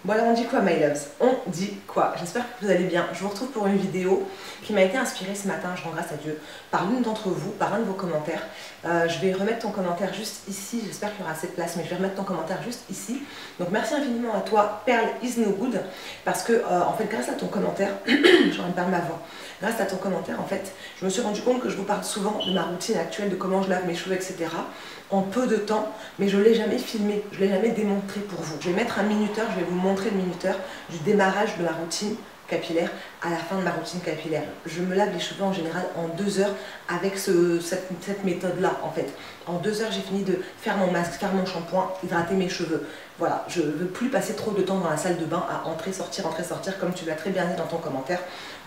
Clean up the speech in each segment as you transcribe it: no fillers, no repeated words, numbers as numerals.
Bon alors on dit quoi my loves? On dit quoi? J'espère que vous allez bien. Je vous retrouve pour une vidéo qui m'a été inspirée ce matin, je rends grâce à Dieu, par l'une d'entre vous, par un de vos commentaires. Je vais remettre ton commentaire juste ici, j'espère qu'il y aura assez de place, mais je vais remettre ton commentaire juste ici. Donc merci infiniment à toi, Pearl is no good, parce que en fait grâce à ton commentaire, j'aurais me perdre ma voix, grâce à ton commentaire en fait, je me suis rendu compte que je vous parle souvent de ma routine actuelle, de comment je lave mes cheveux, etc. en peu de temps, mais je ne l'ai jamais filmé, je ne l'ai jamais démontré pour vous. Je vais mettre un minuteur, je vais vous montrer le minuteur du démarrage de ma routine capillaire à la fin de ma routine capillaire. Je me lave les cheveux en général en 2 heures avec cette méthode-là en fait. En 2 heures, j'ai fini de faire mon masque, faire mon shampoing, hydrater mes cheveux. Voilà, je ne veux plus passer trop de temps dans la salle de bain à entrer, sortir, comme tu l'as très bien dit dans ton commentaire.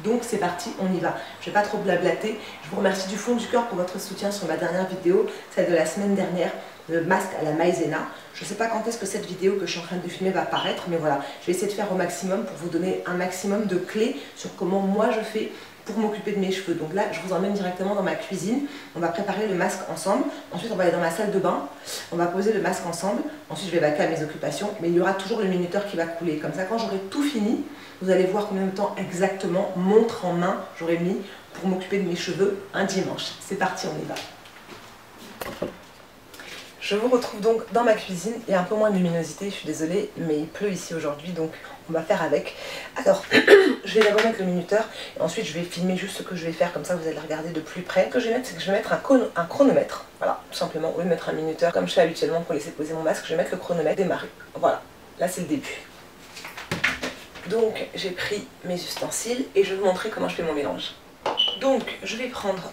Donc c'est parti, on y va. Je ne vais pas trop blablater. Je vous remercie du fond du cœur pour votre soutien sur ma dernière vidéo, celle de la semaine dernière, le masque à la maïzena. Je ne sais pas quand est-ce que cette vidéo que je suis en train de filmer va paraître, mais voilà, je vais essayer de faire au maximum pour vous donner un maximum de clés sur comment moi je fais pour m'occuper de mes cheveux. Donc là, je vous emmène directement dans ma cuisine. On va préparer le masque ensemble. Ensuite, on va aller dans ma salle de bain. On va poser le masque ensemble. Ensuite, je vais vaquer à mes occupations. Mais il y aura toujours le minuteur qui va couler. Comme ça, quand j'aurai tout fini, vous allez voir combien de temps exactement, montre en main, j'aurai mis pour m'occuper de mes cheveux un dimanche. C'est parti, on y va. Je vous retrouve donc dans ma cuisine. Il y a un peu moins de luminosité, je suis désolée, mais il pleut ici aujourd'hui, donc on va faire avec. Alors, je vais d'abord mettre le minuteur, et ensuite je vais filmer juste ce que je vais faire, comme ça vous allez regarder de plus près. Ce que je vais mettre, c'est que je vais mettre un chronomètre. Voilà, tout simplement, au lieu de mettre un minuteur, comme je fais habituellement pour laisser poser mon masque, je vais mettre le chronomètre, démarrer. Voilà, là c'est le début. Donc, j'ai pris mes ustensiles, et je vais vous montrer comment je fais mon mélange. Donc, je vais prendre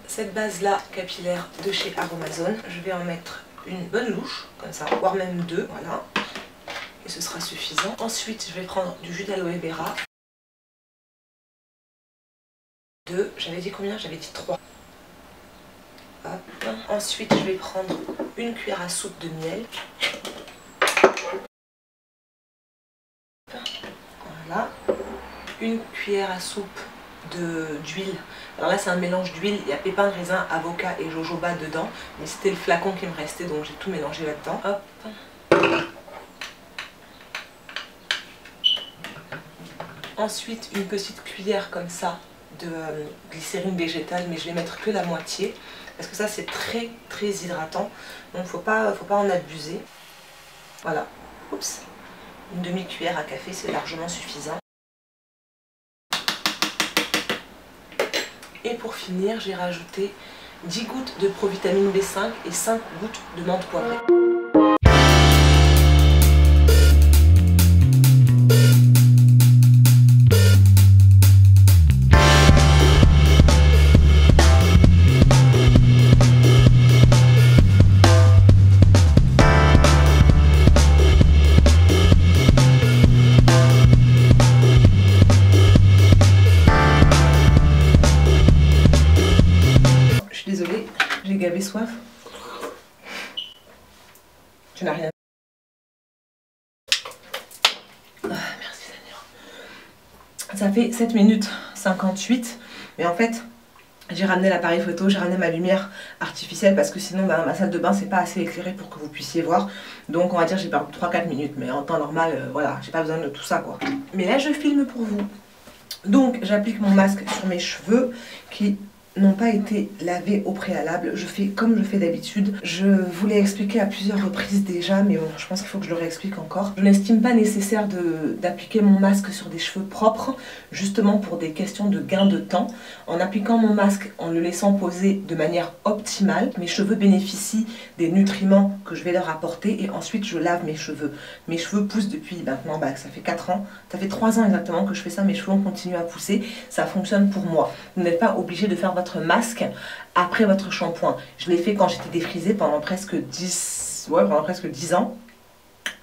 cette base-là capillaire de chez Aromazone. Je vais en mettre une bonne louche, comme ça, voire même 2, voilà. Et ce sera suffisant. Ensuite, je vais prendre du jus d'aloe vera. 2, j'avais dit combien? J'avais dit 3. Hop. Ensuite, je vais prendre une cuillère à soupe de miel. Voilà. Une cuillère à soupe d'huile. Alors là c'est un mélange d'huile, il y a pépins de raisin, avocat et jojoba dedans, mais c'était le flacon qui me restait donc j'ai tout mélangé là-dedans. Hop. Ensuite une petite cuillère comme ça de glycérine végétale, mais je vais mettre que la moitié parce que ça c'est très hydratant, donc faut pas en abuser. Voilà. Oups. Une demi-cuillère à café, c'est largement suffisant. Et pour finir, j'ai rajouté 10 gouttes de provitamine B5 et 5 gouttes de menthe poivrée. J'ai gavé soif. Tu n'as rien. Ah, merci Seigneur. Ça fait 7 minutes 58. Mais en fait, j'ai ramené l'appareil photo, j'ai ramené ma lumière artificielle parce que sinon ma salle de bain c'est pas assez éclairée pour que vous puissiez voir. Donc on va dire j'ai perdu 3-4 minutes. Mais en temps normal, voilà, j'ai pas besoin de tout ça quoi. Mais là je filme pour vous. Donc j'applique mon masque sur mes cheveux qui n'ont pas été lavés au préalable. Je fais comme je fais d'habitude. Je vous l'ai expliqué à plusieurs reprises déjà, mais bon, je pense qu'il faut que je le réexplique encore. Je n'estime pas nécessaire d'appliquer mon masque sur des cheveux propres, justement pour des questions de gain de temps. En appliquant mon masque, en le laissant poser de manière optimale, mes cheveux bénéficient des nutriments que je vais leur apporter et ensuite je lave mes cheveux. Mes cheveux poussent depuis maintenant, ça fait 4 ans, ça fait 3 ans exactement que je fais ça, mes cheveux ont continué à pousser, ça fonctionne pour moi. Vous n'êtes pas obligé de faire votre masque après votre shampoing. Je l'ai fait quand j'étais défrisée pendant presque 10 ans.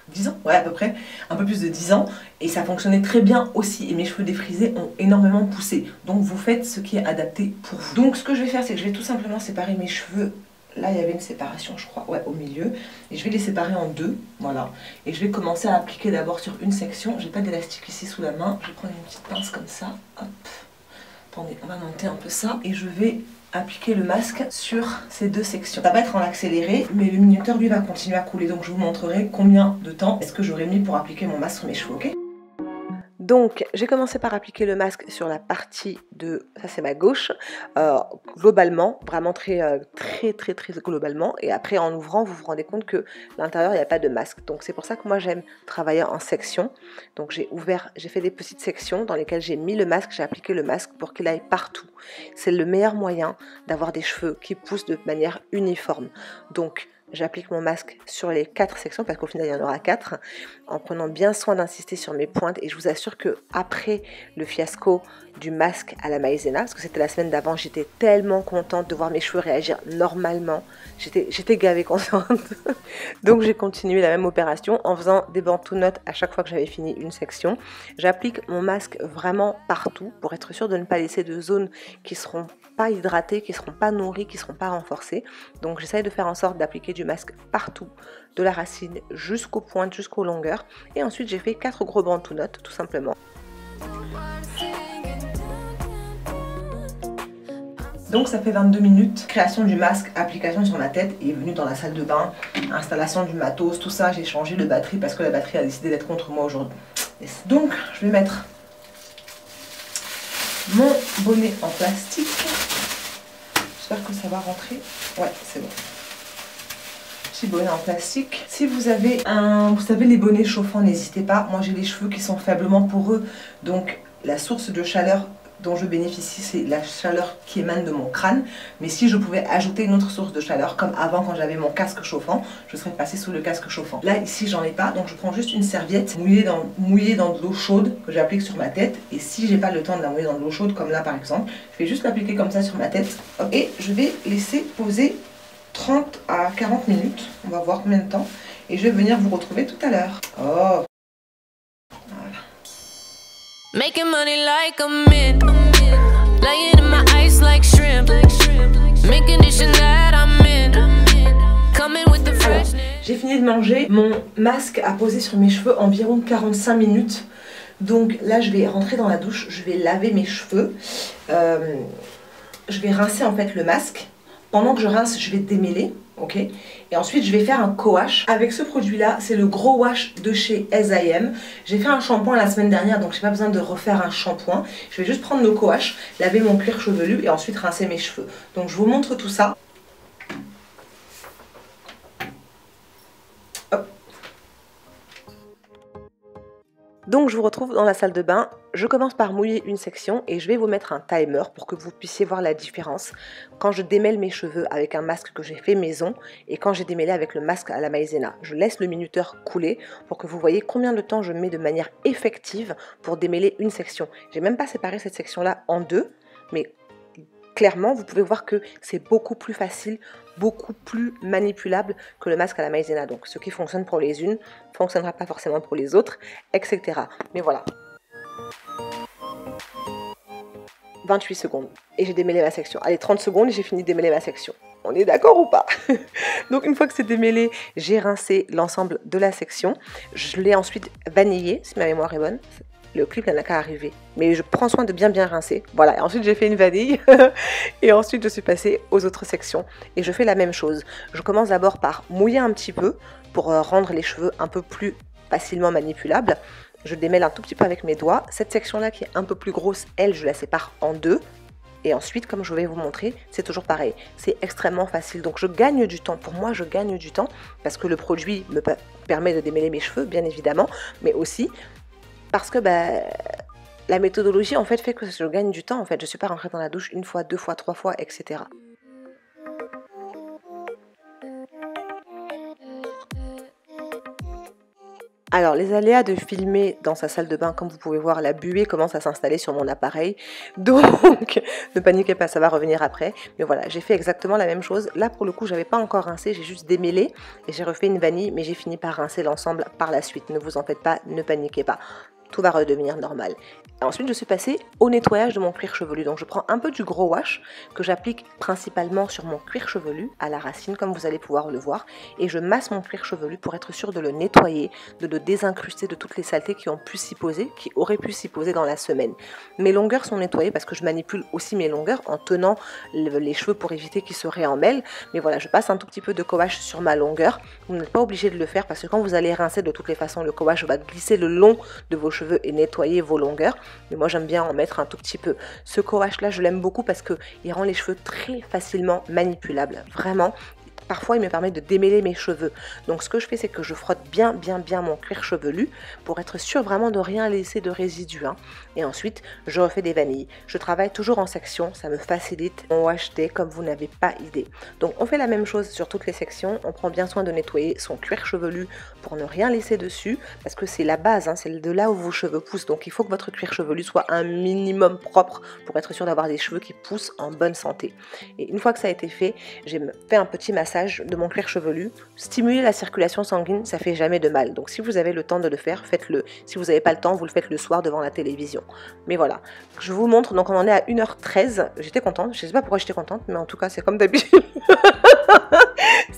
10 ans, ouais à peu près, un peu plus de 10 ans, et ça fonctionnait très bien aussi, et mes cheveux défrisés ont énormément poussé. Donc vous faites ce qui est adapté pour vous. Donc ce que je vais faire, c'est que je vais tout simplement séparer mes cheveux. Là il y avait une séparation je crois, ouais au milieu, et je vais les séparer en 2, voilà, et je vais commencer à appliquer d'abord sur une section. J'ai pas d'élastique ici sous la main, je vais prendre une petite pince comme ça, hop. Attendez, on va monter un peu ça et je vais appliquer le masque sur ces deux sections. Ça va être en accéléré, mais le minuteur lui va continuer à couler. Donc je vous montrerai combien de temps est-ce que j'aurais mis pour appliquer mon masque sur mes cheveux, ok? Donc j'ai commencé par appliquer le masque sur la partie de, ça c'est ma gauche, globalement, vraiment très globalement, et après en ouvrant vous vous rendez compte que l'intérieur il n'y a pas de masque, donc c'est pour ça que moi j'aime travailler en sections. Donc j'ai fait des petites sections dans lesquelles j'ai mis le masque, j'ai appliqué le masque pour qu'il aille partout. C'est le meilleur moyen d'avoir des cheveux qui poussent de manière uniforme. Donc j'applique mon masque sur les 4 sections, parce qu'au final il y en aura 4, en prenant bien soin d'insister sur mes pointes. Et je vous assure que après le fiasco du masque à la maïzena, parce que c'était la semaine d'avant, j'étais tellement contente de voir mes cheveux réagir normalement. J'étais gavée contente. Donc j'ai continué la même opération en faisant des bandes to notes à chaque fois que j'avais fini une section. J'applique mon masque vraiment partout pour être sûre de ne pas laisser de zones qui seront pas hydratées, qui seront pas nourries, qui seront pas renforcées. Donc j'essaye de faire en sorte d'appliquer du masque partout, de la racine jusqu'aux pointes, jusqu'aux longueurs. Et ensuite j'ai fait 4 gros bandes to notes tout simplement. Donc ça fait 22 minutes, création du masque, application sur ma tête et venue dans la salle de bain, installation du matos, tout ça. J'ai changé de batterie parce que la batterie a décidé d'être contre moi aujourd'hui. Donc je vais mettre mon bonnet en plastique. J'espère que ça va rentrer. Ouais, c'est bon. Petit bonnet en plastique. Si vous avez vous savez les bonnets chauffants, n'hésitez pas. Moi j'ai les cheveux qui sont faiblement poreux, donc la source de chaleur dont je bénéficie, c'est la chaleur qui émane de mon crâne. Mais si je pouvais ajouter une autre source de chaleur, comme avant quand j'avais mon casque chauffant, je serais passée sous le casque chauffant. Là, ici, j'en ai pas, donc je prends juste une serviette mouillée dans de l'eau chaude que j'applique sur ma tête. Et si j'ai pas le temps de la mouiller dans de l'eau chaude, comme là par exemple, je vais juste l'appliquer comme ça sur ma tête. Et je vais laisser poser 30 à 40 minutes. On va voir combien de temps. Et je vais venir vous retrouver tout à l'heure. Oh! Making money like a mint, laying in my ice like shrimp, mint condition that I'm in, coming with the freshness. J'ai fini de manger, mon masque a posé sur mes cheveux environ 45 minutes. Donc là je vais rentrer dans la douche, je vais laver mes cheveux, je vais rincer en fait le masque. Pendant que je rince, je vais démêler, ok? Et ensuite, je vais faire un co-wash. Avec ce produit-là, c'est le gros wash de chez S.I.M. J'ai fait un shampoing la semaine dernière, donc j'ai pas besoin de refaire un shampoing. Je vais juste prendre le co-wash, laver mon cuir chevelu et ensuite rincer mes cheveux. Donc je vous montre tout ça. Hop. Donc je vous retrouve dans la salle de bain. Je commence par mouiller une section et je vais vous mettre un timer pour que vous puissiez voir la différence quand je démêle mes cheveux avec un masque que j'ai fait maison et quand j'ai démêlé avec le masque à la maïzena. Je laisse le minuteur couler pour que vous voyez combien de temps je mets de manière effective pour démêler une section. J'ai même pas séparé cette section-là en deux, mais clairement, vous pouvez voir que c'est beaucoup plus facile, beaucoup plus manipulable que le masque à la maïzena. Donc, ce qui fonctionne pour les unes ne fonctionnera pas forcément pour les autres, etc. Mais voilà. 28 secondes et j'ai démêlé ma section. Allez, 30 secondes et j'ai fini de démêler ma section. On est d'accord ou pas? Donc une fois que c'est démêlé, j'ai rincé l'ensemble de la section. Je l'ai ensuite vanillé, si ma mémoire est bonne. Le clip n'a qu'à arriver. Mais je prends soin de bien rincer. Voilà, et ensuite j'ai fait une vanille. Et ensuite je suis passée aux autres sections. Et je fais la même chose. Je commence d'abord par mouiller un petit peu pour rendre les cheveux un peu plus facilement manipulables. Je démêle un tout petit peu avec mes doigts. Cette section-là qui est un peu plus grosse, elle, je la sépare en deux. Et ensuite, comme je vais vous montrer, c'est toujours pareil. C'est extrêmement facile. Donc je gagne du temps. Pour moi, je gagne du temps parce que le produit me permet de démêler mes cheveux, bien évidemment. Mais aussi parce que la méthodologie, en fait que je gagne du temps. En fait, je ne suis pas rentrée dans la douche une fois, deux fois, trois fois, etc. Alors, les aléas de filmer dans sa salle de bain, comme vous pouvez voir, la buée commence à s'installer sur mon appareil. Donc, ne paniquez pas, ça va revenir après. Mais voilà, j'ai fait exactement la même chose. Là, pour le coup, j'avais pas encore rincé, j'ai juste démêlé et j'ai refait une vanille, mais j'ai fini par rincer l'ensemble par la suite. Ne vous en faites pas, ne paniquez pas. tout va redevenir normal. Ensuite, je suis passée au nettoyage de mon cuir chevelu. Donc, je prends un peu du gros wash que j'applique principalement sur mon cuir chevelu, à la racine, comme vous allez pouvoir le voir. Et je masse mon cuir chevelu pour être sûr de le nettoyer, de le désincruster de toutes les saletés qui ont pu s'y poser, qui auraient pu s'y poser dans la semaine. Mes longueurs sont nettoyées parce que je manipule aussi mes longueurs en tenant les cheveux pour éviter qu'ils se réemmêlent. Mais voilà, je passe un tout petit peu de co-wash sur ma longueur. Vous n'êtes pas obligé de le faire parce que quand vous allez rincer, de toutes les façons, le co-wash va glisser le long de vos cheveux et nettoyer vos longueurs. Mais moi j'aime bien en mettre un tout petit peu. Ce co-wash là je l'aime beaucoup parce qu'il rend les cheveux très facilement manipulables. Vraiment. Parfois, il me permet de démêler mes cheveux. Donc, ce que je fais, c'est que je frotte bien mon cuir chevelu pour être sûr vraiment de rien laisser de résidus. Et ensuite, je refais des vanilles. Je travaille toujours en section. Ça me facilite mon wash day comme vous n'avez pas idée. Donc, on fait la même chose sur toutes les sections. On prend bien soin de nettoyer son cuir chevelu pour ne rien laisser dessus parce que c'est la base. C'est de là où vos cheveux poussent. Donc, il faut que votre cuir chevelu soit un minimum propre pour être sûr d'avoir des cheveux qui poussent en bonne santé. Et une fois que ça a été fait, j'ai fait un petit massage de mon cuir chevelu. Stimuler la circulation sanguine, ça fait jamais de mal. Donc si vous avez le temps de le faire, faites-le. Si vous n'avez pas le temps, vous le faites le soir devant la télévision. Mais voilà, je vous montre. Donc on en est à 1h13. J'étais contente. Je sais pas pourquoi j'étais contente, mais en tout cas c'est comme d'habitude.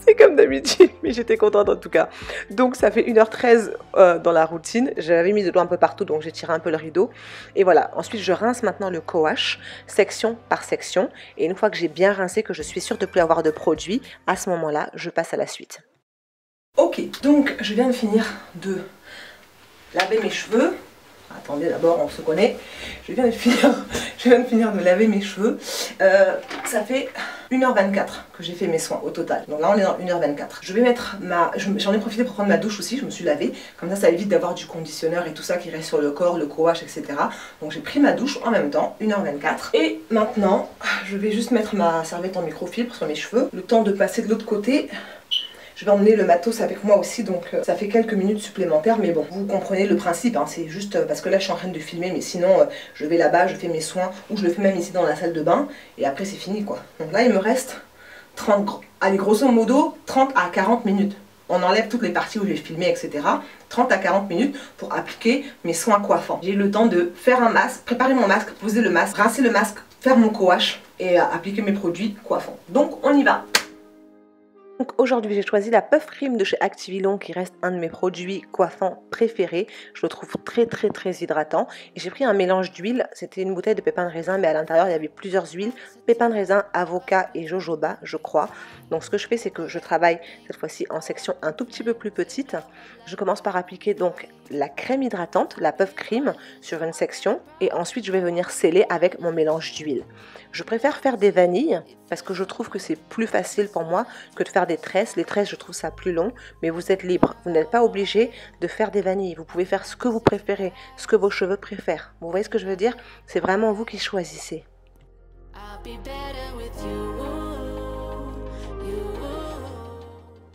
C'est comme d'habitude, mais j'étais contente en tout cas. Donc ça fait 1h13 dans la routine. J'avais mis de l'eau un peu partout, donc j'ai tiré un peu le rideau. Et voilà, ensuite je rince maintenant le co-wash, section par section. Et une fois que j'ai bien rincé, que je suis sûre de ne plus avoir de produit, à ce moment-là, je passe à la suite. Ok, donc je viens de finir de laver mes cheveux. Attendez, d'abord, on se connaît. Je viens de finir de laver mes cheveux. Ça fait 1h24 que j'ai fait mes soins au total. Donc là, on est dans 1h24. Je vais mettre j'en ai profité pour prendre ma douche aussi. Je me suis lavée. Comme ça évite d'avoir du conditionneur et tout ça qui reste sur le corps, le co-wash, etc. Donc j'ai pris ma douche en même temps, 1h24. Et maintenant, je vais juste mettre ma serviette en microfibre sur mes cheveux. Le temps de passer de l'autre côté. Je vais emmener le matos avec moi aussi, donc ça fait quelques minutes supplémentaires, mais bon, vous comprenez le principe, c'est juste parce que là je suis en train de filmer, mais sinon je vais là-bas, je fais mes soins, ou je le fais même ici dans la salle de bain, et après c'est fini quoi. Donc là il me reste 30, allez grosso modo 30 à 40 minutes. On enlève toutes les parties où j'ai filmé, etc. 30 à 40 minutes pour appliquer mes soins coiffants. J'ai eu le temps de faire un masque, préparer mon masque, poser le masque, rincer le masque, faire mon co-wash et appliquer mes produits coiffants. Donc on y va. Donc aujourd'hui j'ai choisi la Puff Cream de chez Activilon qui reste un de mes produits coiffants préférés. Je le trouve très hydratant. Et j'ai pris un mélange d'huile, c'était une bouteille de pépins de raisin mais à l'intérieur il y avait plusieurs huiles. Pépins de raisin, avocat et jojoba je crois. Donc ce que je fais c'est que je travaille cette fois-ci en section un tout petit peu plus petite. Je commence par appliquer donc la crème hydratante, la Puff Cream sur une section. Et ensuite je vais venir sceller avec mon mélange d'huile. Je préfère faire des vanilles parce que je trouve que c'est plus facile pour moi que de faire des tresses. Les tresses, je trouve ça plus long, mais vous êtes libre. Vous n'êtes pas obligé de faire des vanilles. Vous pouvez faire ce que vous préférez, ce que vos cheveux préfèrent. Vous voyez ce que je veux dire? C'est vraiment vous qui choisissez.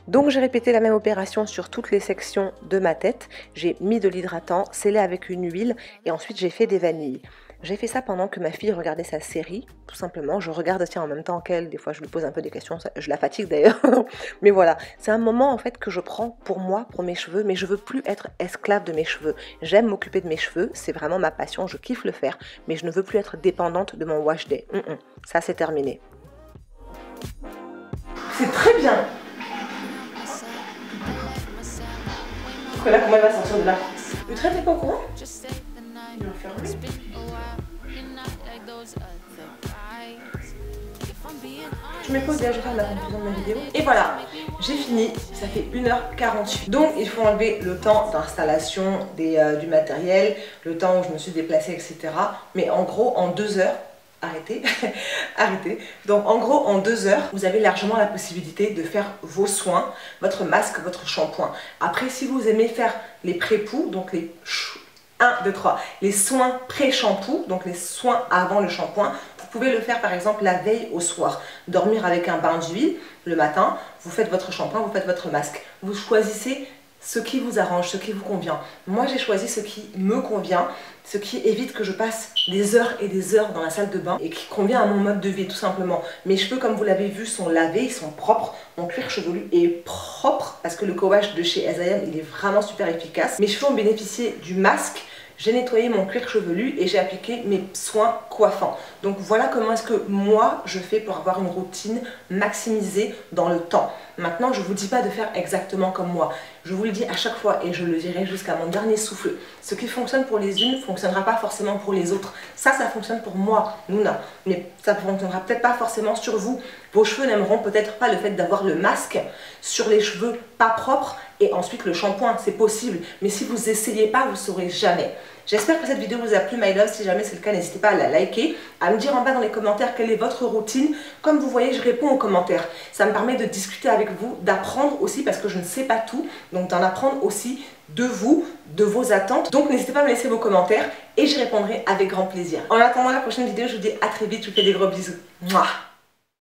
Donc j'ai répété la même opération sur toutes les sections de ma tête. J'ai mis de l'hydratant, scellé avec une huile et ensuite j'ai fait des vanilles. J'ai fait ça pendant que ma fille regardait sa série, tout simplement. Je regarde aussi en même temps qu'elle, des fois je lui pose un peu des questions, je la fatigue d'ailleurs. Mais voilà, c'est un moment en fait que je prends pour moi, pour mes cheveux, mais je veux plus être esclave de mes cheveux. J'aime m'occuper de mes cheveux, c'est vraiment ma passion, je kiffe le faire, mais je ne veux plus être dépendante de mon wash day. Ça c'est terminé. C'est très bien. Là, comment elle va sortir de là? Le trait t'es pas au courant? Il va fermer. Je me pose déjà, je vais faire la conclusion de ma vidéo. Et voilà, j'ai fini, ça fait 1h48. Donc il faut enlever le temps d'installation du matériel, le temps où je me suis déplacée, etc. Mais en gros, en 2 heures, arrêtez, arrêtez. Donc en gros, en 2 heures, vous avez largement la possibilité de faire vos soins, votre masque, votre shampoing. Après, si vous aimez faire les pré-poux, donc les 1, 2, 3, les soins pré-shampoo, donc les soins avant le shampoing, vous pouvez le faire par exemple la veille au soir. Dormir avec un bain d'huile le matin, vous faites votre shampoing, vous faites votre masque. Vous choisissez ce qui vous arrange, ce qui vous convient. Moi j'ai choisi ce qui me convient, ce qui évite que je passe des heures et des heures dans la salle de bain et qui convient à mon mode de vie tout simplement. Mes cheveux comme vous l'avez vu sont lavés, ils sont propres, mon cuir chevelu est propre parce que le co-wash de chez S.I.M il est vraiment super efficace. Mes cheveux ont bénéficié du masque j'ai nettoyé mon cuir chevelu et j'ai appliqué mes soins coiffants. Donc voilà comment est-ce que moi je fais pour avoir une routine maximisée dans le temps. Maintenant, je ne vous dis pas de faire exactement comme moi. Je vous le dis à chaque fois et je le dirai jusqu'à mon dernier souffle. Ce qui fonctionne pour les unes ne fonctionnera pas forcément pour les autres. Ça fonctionne pour moi, Nouna. Mais ça ne fonctionnera peut-être pas forcément sur vous. Vos cheveux n'aimeront peut-être pas le fait d'avoir le masque sur les cheveux pas propres et ensuite le shampoing. C'est possible. Mais si vous essayez pas, vous ne saurez jamais. J'espère que cette vidéo vous a plu, my love. Si jamais c'est le cas, n'hésitez pas à la liker, à me dire en bas dans les commentaires quelle est votre routine. Comme vous voyez, je réponds aux commentaires. Ça me permet de discuter avec vous, d'apprendre aussi parce que je ne sais pas tout. Donc d'en apprendre aussi de vous, de vos attentes. Donc n'hésitez pas à me laisser vos commentaires et j'y répondrai avec grand plaisir. En attendant la prochaine vidéo, je vous dis à très vite. Je vous fais des gros bisous. Mouah.